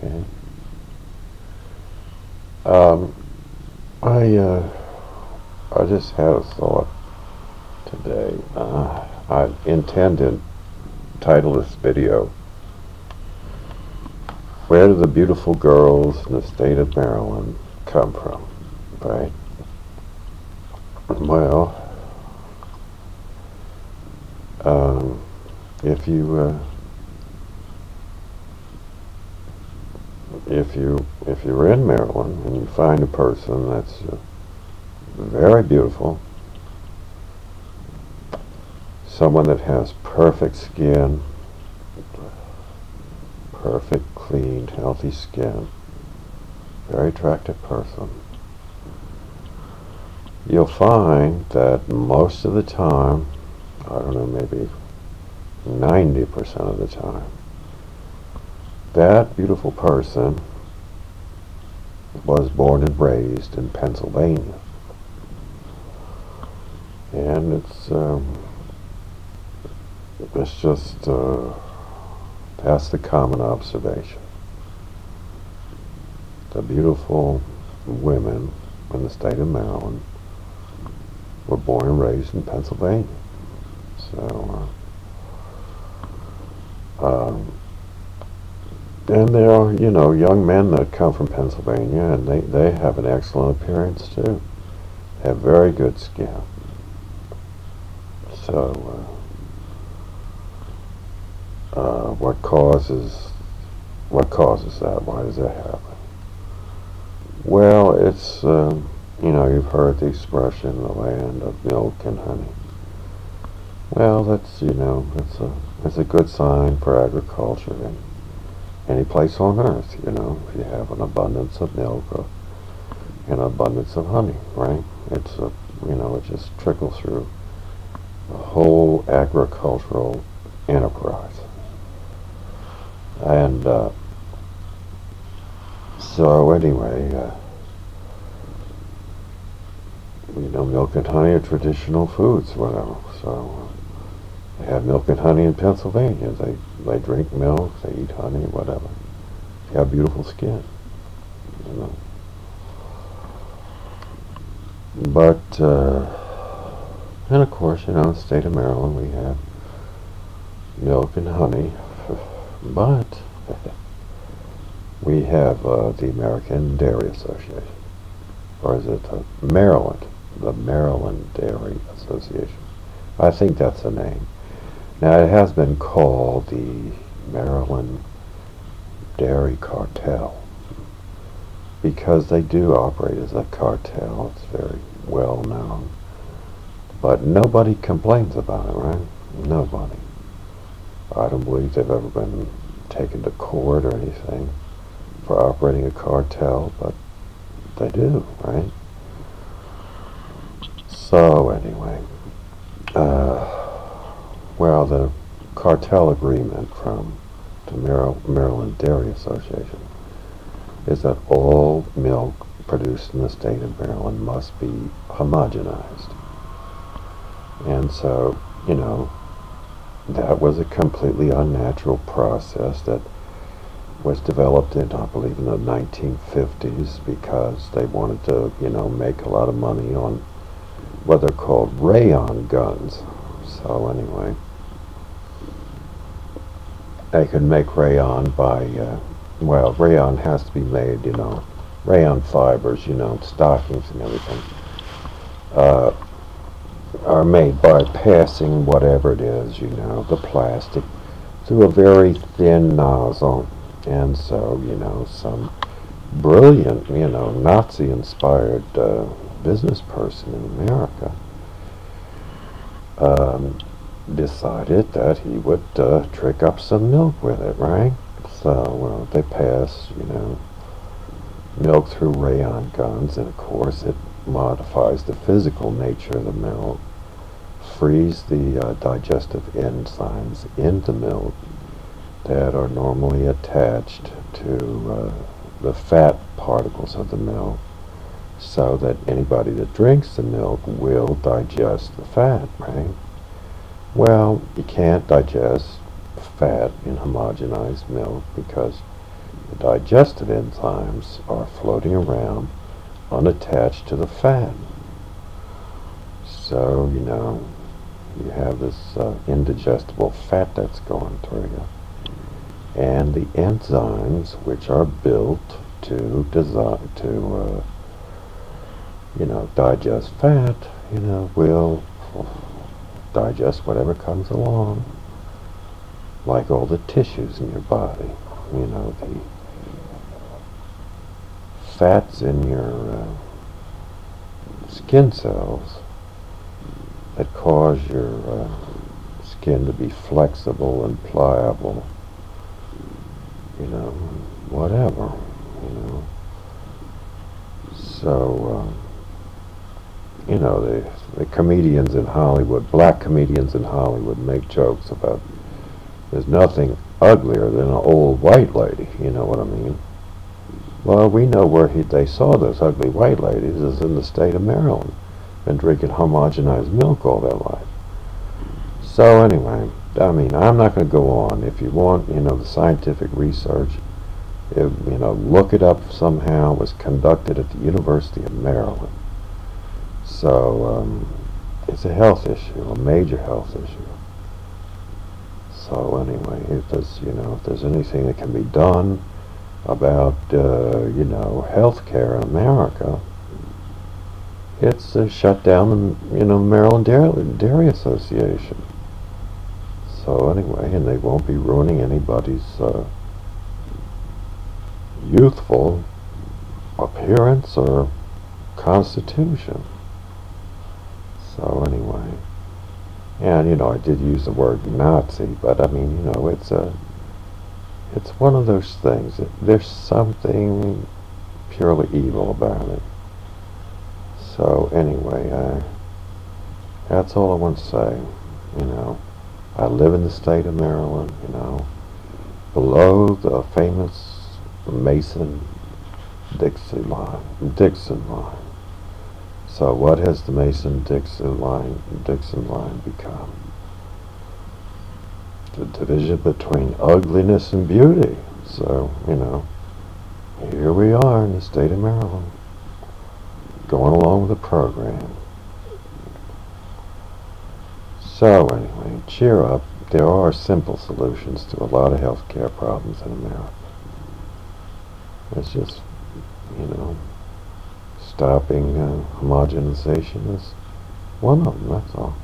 Okay. Um, I just had a thought today. I intend to title this video, "Where do the beautiful girls in the state of Maryland come from?" Right? Well, um, if you if you're in Maryland and you find a person that's very beautiful, someone that has perfect skin, perfect, clean, healthy skin, very attractive person, you'll find that most of the time, I don't know, maybe 90% of the time, that beautiful person was born and raised in Pennsylvania. And it's just, that's the common observation. The beautiful women in the state of Maryland were born and raised in Pennsylvania. So, and there are, young men that come from Pennsylvania, and they have an excellent appearance too. They have very good skin. So, what causes that? Why does that happen? Well, it's, you've heard the expression, the land of milk and honey. Well, that's, it's a good sign for agriculture in any place on earth, if you have an abundance of milk or an abundance of honey, right? It's it just trickles through the whole agricultural enterprise. And so anyway, milk and honey are traditional foods, whatever. So they have milk and honey in Pennsylvania. They drink milk, they eat honey, whatever. They have beautiful skin, But and of course, in the state of Maryland, we have milk and honey, but we have the American Dairy Association, or is it the Maryland Dairy Association? I think that's the name. Now, it has been called the Maryland Dairy Cartel because they do operate as a cartel. It's very well known. But nobody complains about it, right? Nobody. I don't believe they've ever been taken to court or anything for operating a cartel, but they do, right? So anyway, well, the cartel agreement from the Maryland Dairy Association is that all milk produced in the state of Maryland must be homogenized. And so, that was a completely unnatural process that was developed in, I believe, in the 1950s because they wanted to, make a lot of money on what they're called rayon guns. So anyway, they could make rayon by, rayon has to be made, rayon fibers, stockings and everything, are made by passing whatever it is, the plastic, through a very thin nozzle. And so, some brilliant, Nazi-inspired business person in America decided that he would trick up some milk with it, right? So they pass, milk through rayon guns, and of course it modifies the physical nature of the milk, frees the digestive enzymes in the milk that are normally attached to the fat particles of the milk, so that anybody that drinks the milk will digest the fat, right? Well, you can't digest fat in homogenized milk because The digestive enzymes are floating around unattached to the fat. So, you have this indigestible fat that's going through you. And the enzymes, which are built to digest fat, will digest whatever comes along, like all the tissues in your body. The fats in your skin cells that cause your skin to be flexible and pliable, whatever, So, the comedians in Hollywood, black comedians in Hollywood, make jokes about there's nothing uglier than an old white lady, you know what I mean? Well, we know where they saw those ugly white ladies is in the state of Maryland. Been drinking homogenized milk all their life. So anyway, I'm not going to go on. If you want, the scientific research, look it up somehow. It was conducted at the University of Maryland. So it's a health issue, a major health issue. So anyway, if there's anything that can be done about, health care in America, it's shut down the, Maryland Dairy Association. So anyway, and they won't be ruining anybody's youthful appearance or constitution. So anyway, and I did use the word Nazi, but it's one of those things. There's something purely evil about it. So anyway, that's all I want to say. I live in the state of Maryland, below the famous Mason-Dixon line. So what has the Mason-Dixon line become? The division between ugliness and beauty. So, here we are in the state of Maryland, going along with the program. So anyway, cheer up. There are simple solutions to a lot of healthcare problems in America. It's just, stopping homogenization is one of them, that's all.